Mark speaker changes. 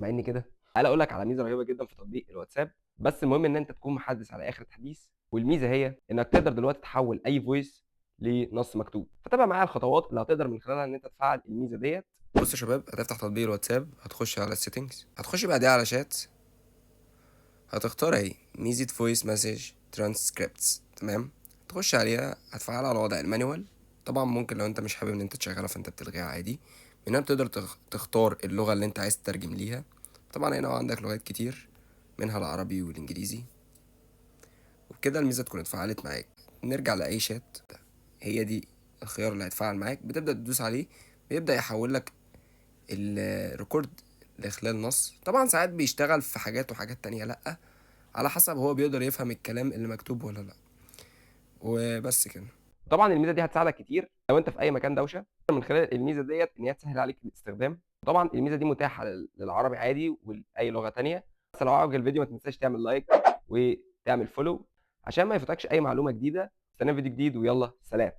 Speaker 1: سامعني كده؟ تعالَ أقول لك على ميزة رهيبة جدًا في تطبيق الواتساب، بس المهم إن أنت تكون محدِّث على آخر تحديث، والميزة هي إنك تقدر دلوقتي تحوّل أي voice لنص مكتوب، فتابع معايا الخطوات اللي هتقدر من خلالها إن أنت تفعّل الميزة ديّة. بُص يا شباب، هتفتح تطبيق الواتساب، هتخش على الsettings، هتخش بعديها على chat، هتختار أهي ميزة voice message transcripts، تمام؟ تخش عليها، هتفعّلها على وضع الmanual. طبعًا ممكن لو أنت مش حابب إن أنت تشغّلها فأنت بتلغيها عادي. من هنا بتقدر تختار اللغة اللي أنت عايز تترجم ليها. طبعًا هنا عندك لغات كتير منها العربي والإنجليزي، وبكده الميزة تكون اتفعلت معاك. نرجع لأي شات، هي دي الخيار اللي هيتفاعل معاك، بتبدأ تدوس عليه، بيبدأ يحول لك الريكورد لخلال نص. طبعًا ساعات بيشتغل في حاجات وحاجات تانية لأ، على حسب هو بيقدر يفهم الكلام اللي مكتوب والّا لأ، وبس كده. طبعًا الميزة دي هتساعدك كتير لو أنت في أي مكان دوشة، من خلال الميزة ديّة إن هي تسهّل عليك الاستخدام. طبعًا الميزة دي متاحة للعربي عادي ولأي لغة تانية، بس لو عجبك الفيديو ما تنساش تعمل لايك وتعمل follow عشان ما يفوتكش أي معلومة جديدة. استناني في فيديو جديد ويالّا سلام.